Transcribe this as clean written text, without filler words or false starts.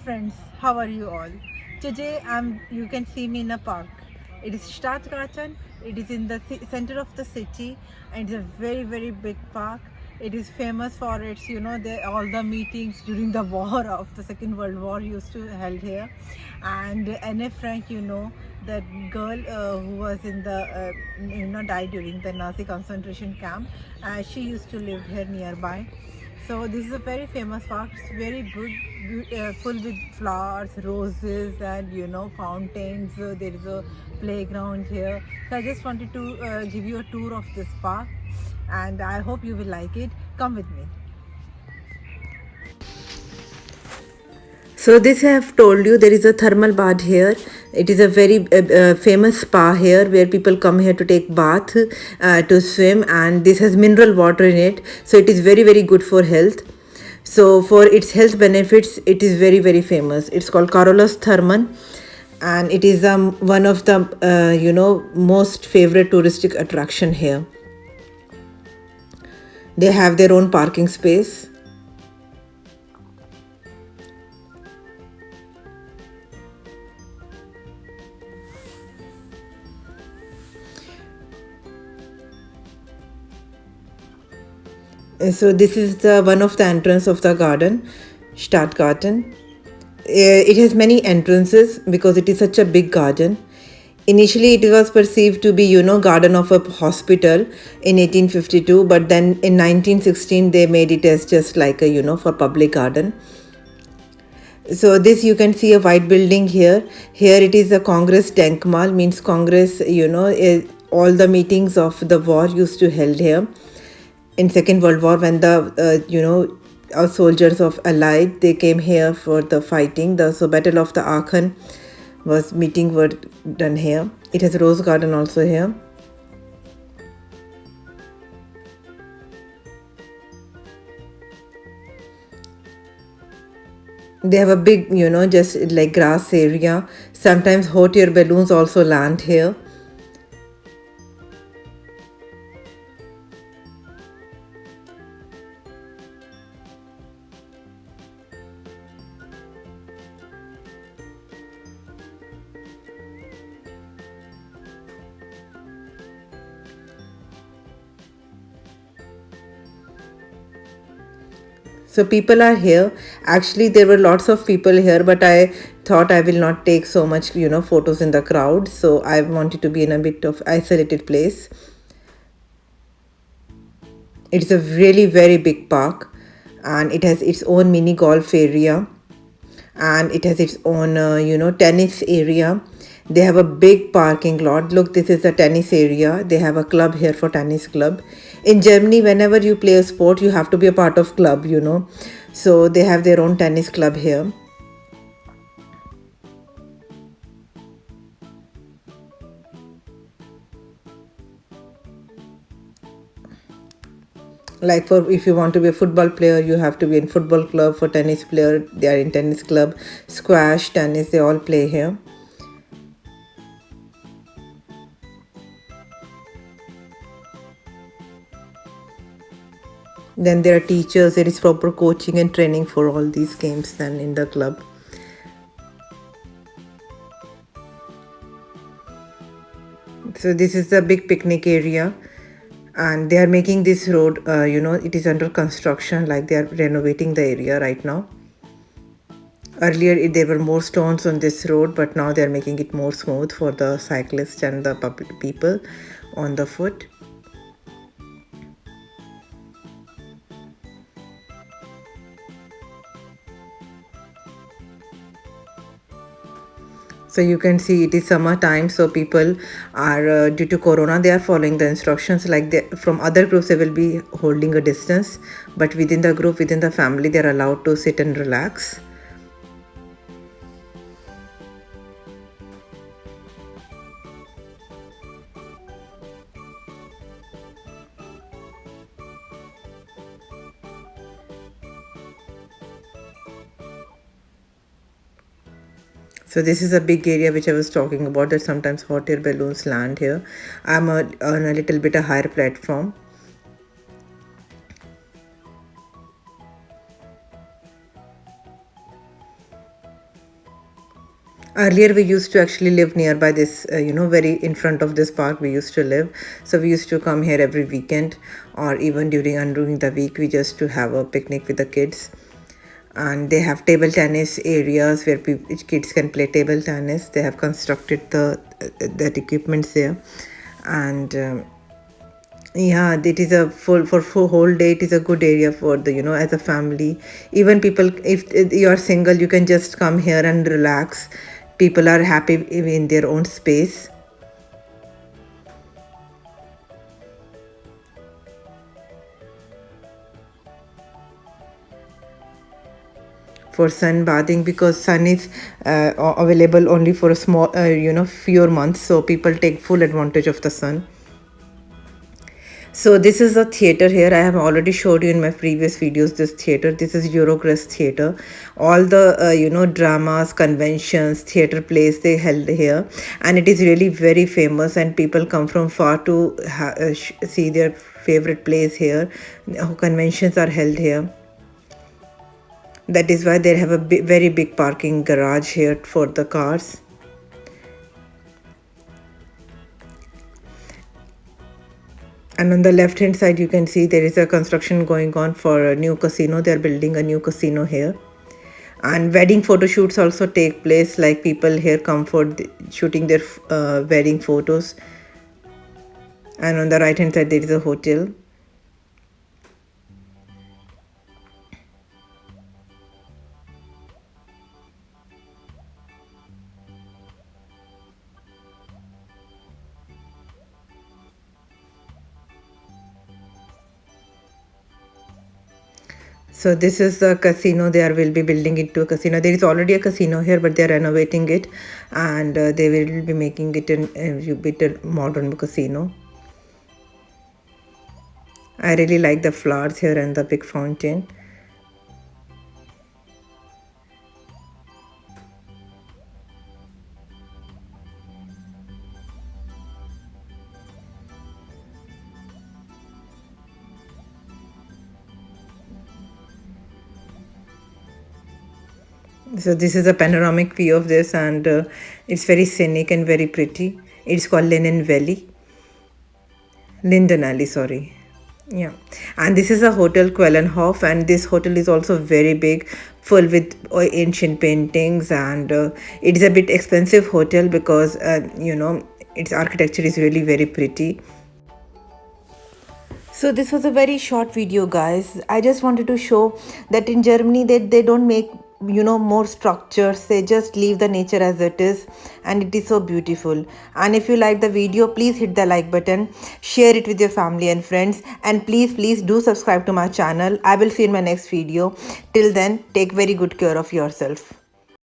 friends, how are you all? Today you can see me in a park. It is Stadtgarten. It is in the center of the city and it's a very big park. It is famous for its, all the meetings during the war of the Second World War used to held here. And Anne Frank, that girl who was in the, died during the Nazi concentration camp. She used to live here nearby. So this is a very famous park. It's very big, full with flowers, roses, and fountains. There is a playground here. So I just wanted to give you a tour of this park, and I hope you will like it. Come with me. So this I have told you there is a thermal bath here. It is a very famous spa here where people come here to take bath, to swim, and this has mineral water in it. So it is very good for health. So for its health benefits, it is very famous. It's called Carolus Thermal, and it is one of the most favorite touristic attraction here. They have their own parking space. So this is the one of the entrance of the garden, Stadtgarten. It has many entrances because it is such a big garden. Initially, it was perceived to be, garden of a hospital in 1852, but then in 1916 they made it as just like a, for public garden. So this you can see a white building here. Here it is a Congress Denkmal, means Congress, all the meetings of the war used to held here in Second World War when the our soldiers of Allied they came here for the fighting. The Battle of the Aachen was meeting were done here. It has a rose garden also here. They have a big, just like grass area. Sometimes hot air balloons also land here. So people are here. Actually, there were lots of people here, but I thought I will not take so much, photos in the crowd. So I wanted to be in a bit of isolated place. It's a really very big park, and it has its own mini golf area, and it has its own, tennis area. They have a big parking lot. Look, this is a tennis area. They have a club here for tennis club. In Germany, whenever you play a sport, you have to be a part of club, So they have their own tennis club here. Like for if you want to be a football player, you have to be in football club. For tennis player, they are in tennis club. Squash, tennis, they all play here. Then there are teachers. There is proper coaching and training for all these games then in the club. So this is the big picnic area, and they are making this road, it is under construction, like they are renovating the area right now. Earlier there were more stones on this road, but now they are making it more smooth for the cyclists and the people on the foot. So you can see it is summer time, so people are due to corona they are following the instructions. Like from other groups they will be holding a distance, but within the group, within the family, they are allowed to sit and relax. So this is a big area which I was talking about, that sometimes hot air balloons land here. I'm on a little bit a higher platform. Earlier, we used to actually live nearby this, very in front of this park we used to live. So we used to come here every weekend, or even during the week, we just to have a picnic with the kids. And they have table tennis areas where kids can play table tennis. They have constructed that equipments there, and yeah, it is a full whole day. It is a good area for the as a family. Even people, if you are single, you can just come here and relax. People are happy in their own space. For sunbathing, because sun is available only for a small few months, so people take full advantage of the sun. So this is a theater here. I have already showed you in my previous videos this theater. This is Eurogress Theater. All the dramas, conventions, theater plays they held here, and it is really very famous. And people come from far to see their favorite plays here. Conventions are held here. That is why they have a very big parking garage here for the cars. And on the left hand side, you can see there is a construction going on for a new casino. They are building a new casino here. And wedding photo shoots also take place, like people here come for shooting their wedding photos. And on the right hand side, there is a hotel. So this is the casino. They will be building it to a casino. There is already a casino here, but they are renovating it, and they will be making it a bit modern casino. I really like the flowers here and the big fountain. So this is a panoramic view of this, and it's very scenic and very pretty. It's called Linden Alley, sorry. Yeah, and this is a hotel, Quellenhof, and this hotel is also very big, full with ancient paintings, and it is a bit expensive hotel because its architecture is really very pretty. So this was a very short video, guys. I just wanted to show that in Germany they don't make more structures. They just leave the nature as it is, and it is so beautiful. And if you like the video, please hit the like button, share it with your family and friends, and please do subscribe to my channel. I will see you in my next video. Till then, take very good care of yourself.